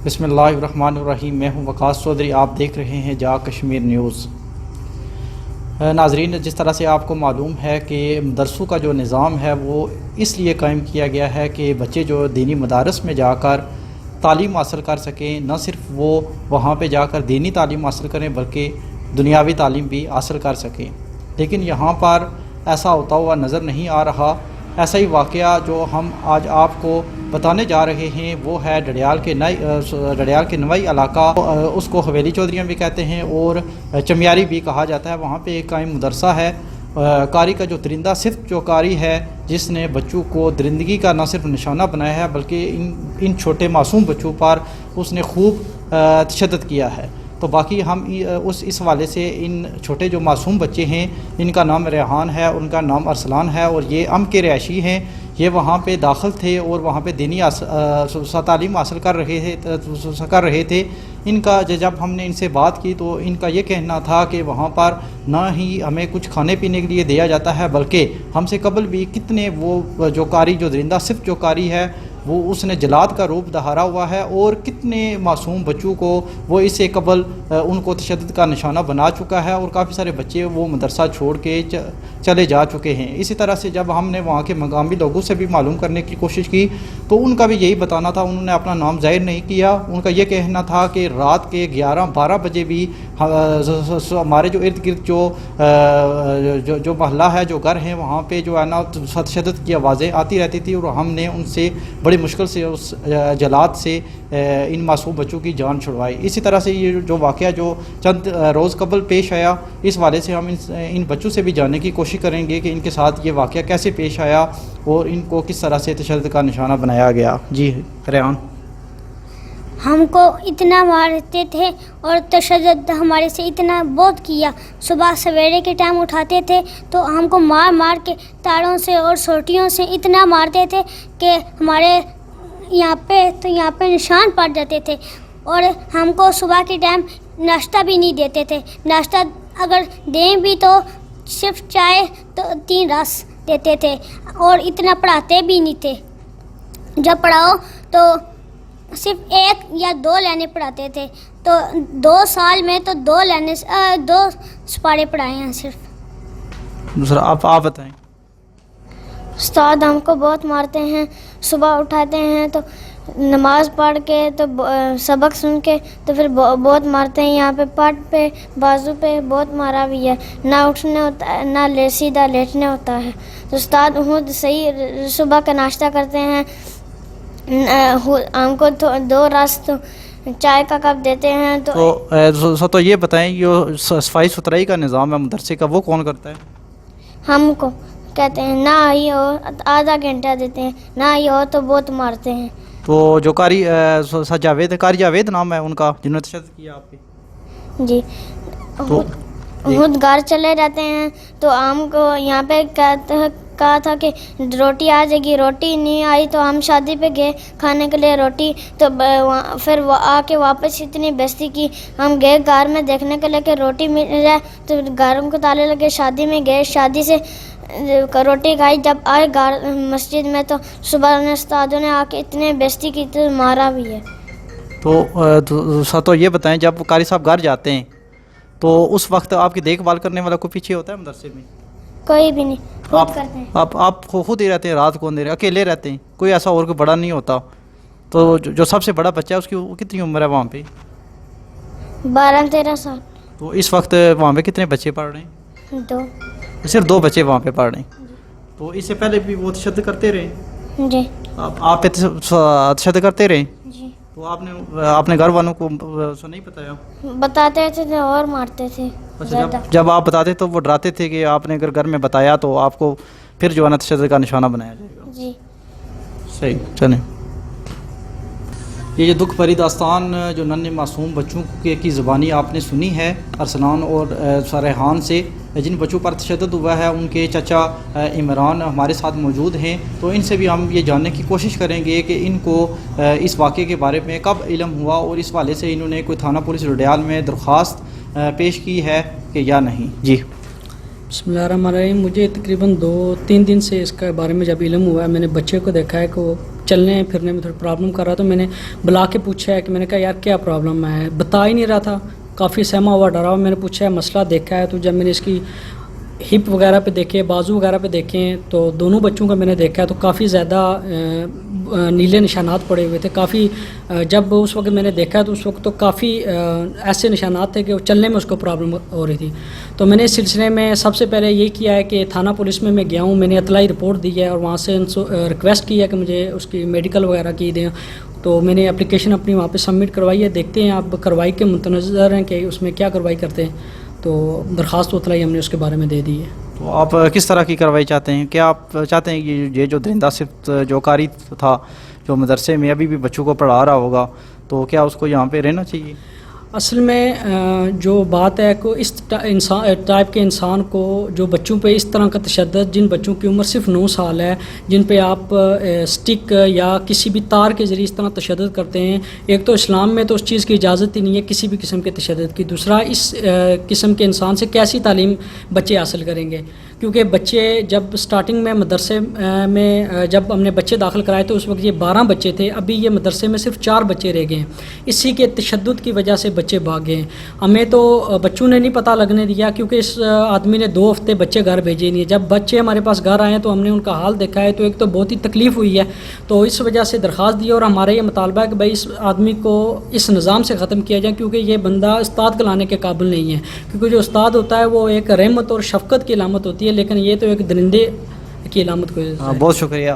بسم اللہ الرحمن الرحیم۔ میں ہوں وقاص چودھری، آپ دیکھ رہے ہیں جا کشمیر نیوز۔ ناظرین، جس طرح سے آپ کو معلوم ہے کہ مدرسوں کا جو نظام ہے وہ اس لیے قائم کیا گیا ہے کہ بچے جو دینی مدارس میں جا کر تعلیم حاصل کر سکیں، نہ صرف وہ وہاں پہ جا کر دینی تعلیم حاصل کریں بلکہ دنیاوی تعلیم بھی حاصل کر سکیں، لیکن یہاں پر ایسا ہوتا ہوا نظر نہیں آ رہا۔ ایسا ہی واقعہ جو ہم آج آپ کو بتانے جا رہے ہیں وہ ہے ڈڈیال کے نوائی علاقہ، اس کو حویلی چودھریاں بھی کہتے ہیں اور چمیاری بھی کہا جاتا ہے۔ وہاں پہ ایک قائم مدرسہ ہے۔ قاری کا جو درندہ صرف جو قاری ہے جس نے بچوں کو درندگی کا نہ صرف نشانہ بنایا ہے بلکہ ان چھوٹے معصوم بچوں پر اس نے خوب تشدد کیا ہے۔ تو باقی ہم اس حوالے سے ان چھوٹے جو معصوم بچے ہیں، ان کا نام ریحان ہے، ان کا نام ارسلان ہے اور یہ کے رہائشی ہیں۔ یہ وہاں پہ داخل تھے اور وہاں پہ دینی تعلیم حاصل کر رہے تھے۔ ان کا جب ہم نے ان سے بات کی تو ان کا یہ کہنا تھا کہ وہاں پر نہ ہی ہمیں کچھ کھانے پینے کے لیے دیا جاتا ہے بلکہ ہم سے قبل بھی کتنے وہ جو قاری جو درندہ صرف جو قاری ہے وہ اس نے جلاد کا روپ دہارا ہوا ہے اور کتنے معصوم بچوں کو وہ اس سے قبل ان کو تشدد کا نشانہ بنا چکا ہے اور کافی سارے بچے وہ مدرسہ چھوڑ کے چلے جا چکے ہیں۔ اسی طرح سے جب ہم نے وہاں کے مقامی لوگوں سے بھی معلوم کرنے کی کوشش کی تو ان کا بھی یہی بتانا تھا، انہوں نے اپنا نام ظاہر نہیں کیا۔ ان کا یہ کہنا تھا کہ رات کے 11-12 بجے بھی ہمارے جو ارد گرد جو محلہ ہے، جو گھر ہیں، وہاں پہ جو ہے نا تشدد کی آوازیں آتی رہتی تھی اور ہم نے ان سے بڑی مشکل سے اس جلاد سے ان معصوم بچوں کی جان چھڑوائی۔ اسی طرح سے یہ جو واقعہ جو چند روز قبل پیش آیا، اس والے سے ہم ان بچوں سے بھی جاننے کی کوشش کریں گے کہ ان کے ساتھ یہ واقعہ کیسے پیش آیا اور ان کو کس طرح سے تشدد کا نشانہ بنایا گیا۔ جی ریحان۔ ہم کو اتنا مارتے تھے اور تشدد ہمارے سے اتنا بہت کیا۔ صبح سویرے کے ٹائم اٹھاتے تھے تو ہم کو مار کے تاروں سے اور سوٹیوں سے اتنا مارتے تھے کہ ہمارے یہاں پہ نشان پڑ جاتے تھے، اور ہم کو صبح کے ٹائم ناشتہ بھی نہیں دیتے تھے۔ ناشتہ اگر دیں بھی تو صرف چائے تو 3 رس دیتے تھے اور اتنا پڑھاتے بھی نہیں تھے۔ جب پڑھاؤ تو صرف 1 یا 2 لائنیں پڑھاتے تھے، تو 2 سال میں تو 2 سپارے پڑھائے ہیں صرف۔ دوسرا آپ بتائیں۔ استاد ہم کو بہت مارتے ہیں، صبح اٹھاتے ہیں تو نماز پڑھ کے تو سبق سن کے تو پھر بہت مارتے ہیں۔ یہاں پہ پاٹ پہ بازو پہ بہت مارا بھی ہے، نہ اٹھنے ہوتا ہے نہ سیدھا لیٹنے ہوتا ہے۔ تو استاد خود صحیح صبح کا ناشتہ کرتے ہیں، ہم کو 2 رس تو چائے کا کپ دیتے ہیں۔ تو یہ بتائیں، یہ صفائی ستھرائی کا نظام ہے مدرسے کا، وہ کون کرتا ہے؟ ہم کو کہتے ہیں نہ آئی ہو، آدھا گھنٹہ دیتے ہیں، نہ آئی ہو تو بہت مارتے ہیں۔ تو جو قاری جاوید نام ہے ان کا، جنہوں نے تشدد کیا آپ پہ؟ جی خود گھر چلے جاتے ہیں تو ہم کو یہاں پہ کہا تھا کہ روٹی آ جائے گی، روٹی نہیں آئی تو ہم شادی پہ گئے کھانے کے لیے روٹی، تو پھر آ کے واپس اتنی بےزتی کی۔ ہم گئے گھر میں دیکھنے کے لیے کہ روٹی مل جائے تو گھروں کو تالے لگے، شادی میں گئے، شادی سے روٹی کھائی۔ جب آئے گھر مسجد میں تو صبح استادوں نے آ کے اتنے بےزتی کی تو مارا بھی ہے۔ تو یہ بتائیں، جب قاری صاحب گھر جاتے ہیں تو اس وقت آپ کی دیکھ بھال کرنے والا کوئی پیچھے ہوتا ہے مدرسے میں؟ کوئی بھی نہیں، خود کرتے ہیں۔ آپ خود ہی رہتے ہیں؟ رات کو اندھیرے اکیلے رہتے ہیں؟ کوئی ایسا اور کوئی بڑا نہیں ہوتا؟ تو جو سب سے بڑا بچہ ہے اس کی کتنی عمر ہے وہاں پہ؟ 12-13 سال۔ تو اس وقت وہاں پہ کتنے بچے پڑھ رہے ہیں؟ 2۔ صرف 2 بچے وہاں پہ پڑھ رہے ہیں؟ تو اس سے پہلے بھی وہ تشدد کرتے رہے؟ جی۔ آپ پہ تشدد کرتے رہے؟ جی۔ تو آپ نے اپنے گھر والوں کو نہیں بتایا؟ بتاتے تھے اور مارتے تھے زیادہ۔ جب آپ بتاتے تو وہ ڈراتے تھے کہ آپ نے اگر گھر میں بتایا تو آپ کو پھر جو ہے نا تشدد کا نشانہ بنایا جائے گا؟ جی۔ صحیح، چلیں۔ یہ دکھ بھری داستان جو ننھے معصوم بچوں کی زبانی آپ نے سنی ہے ارسلان اور ریحان سے، جن بچوں پر تشدد ہوا ہے ان کے چچا عمران ہمارے ساتھ موجود ہیں، تو ان سے بھی ہم یہ جاننے کی کوشش کریں گے کہ ان کو اس واقعے کے بارے میں کب علم ہوا اور اس حوالے سے انہوں نے کوئی تھانہ پولیس ڈڈیال میں درخواست پیش کی ہے کہ یا نہیں۔ جی بسم اللہ الرحمن الرحیم۔ مجھے تقریباً 2-3 دن سے اس کے بارے میں جب علم ہوا ہے، میں نے بچے کو دیکھا ہے کہ وہ چلنے پھرنے میں تھوڑی پرابلم کر رہا. تو میں نے بلا کے پوچھا ہے کہ میں نے کہا یار کیا پرابلم ہے, بتا ہی نہیں رہا تھا, کافی سہما ہوا ڈرا ہوا. میں نے پوچھا ہے مسئلہ دیکھا ہے, تو جب میں نے اس کی ہپ وغیرہ پہ دیکھے, بازو وغیرہ پہ دیکھیں, تو دونوں بچوں کا میں نے دیکھا ہے تو کافی زیادہ نیلے نشانات پڑے ہوئے تھے. کافی جب اس وقت میں نے دیکھا تو اس وقت تو کافی ایسے نشانات تھے کہ وہ چلنے میں اس کو پرابلم ہو رہی تھی. تو میں نے اس سلسلے میں سب سے پہلے یہ کیا ہے کہ تھانہ پولیس میں گیا ہوں, میں نے اطلاعی رپورٹ دی ہے اور وہاں سے ریکویسٹ کی ہے کہ مجھے اس کی میڈیکل وغیرہ کی دیں. تو میں نے اپلیکیشن اپنی وہاں پہ سبمٹ کروائی ہے, دیکھتے ہیں آپ کارروائی کے منتظر ہیں کہ اس میں کیا کارروائی کرتے ہیں. تو درخواست اطلاعی ہم نے اس کے بارے میں دے دی ہے. تو آپ کس طرح کی کارروائی چاہتے ہیں؟ کیا آپ چاہتے ہیں کہ یہ جو درندہ صفت جو قاری تھا جو مدرسے میں ابھی بھی بچوں کو پڑھا رہا ہوگا, تو کیا اس کو یہاں پہ رہنا چاہیے؟ اصل میں جو بات ہے کہ اس ٹائپ کے انسان کو, جو بچوں پہ اس طرح کا تشدد, جن بچوں کی عمر صرف 9 سال ہے, جن پہ آپ سٹک یا کسی بھی تار کے ذریعے اس طرح تشدد کرتے ہیں, ایک تو اسلام میں تو اس چیز کی اجازت ہی نہیں ہے کسی بھی قسم کے تشدد کی. دوسرا, اس قسم کے انسان سے کیسی تعلیم بچے حاصل کریں گے؟ کیونکہ بچے جب سٹارٹنگ میں مدرسے میں جب ہم نے بچے داخل کرائے تو اس وقت یہ 12 بچے تھے, ابھی یہ مدرسے میں صرف 4 بچے رہ گئے ہیں. اسی کے تشدد کی وجہ سے بچے بھاگ گئے ہیں. ہمیں تو بچوں نے نہیں پتہ لگنے دیا کیونکہ اس آدمی نے 2 ہفتے بچے گھر بھیجے نہیں. جب بچے ہمارے پاس گھر آئے ہیں تو ہم نے ان کا حال دیکھا ہے تو ایک تو بہت ہی تکلیف ہوئی ہے. تو اس وجہ سے درخواست دی اور ہمارا یہ مطالبہ ہے کہ بھائی اس آدمی کو اس نظام سے ختم کیا جائے, کیونکہ یہ بندہ استاد کلانے کے قابل نہیں ہے. کیونکہ جو استاد ہوتا ہے وہ ایک رحمت اور شفقت کی علامت ہوتی ہے, لیکن یہ تو ایک درندے کی علامت کو. بہت شکریہ.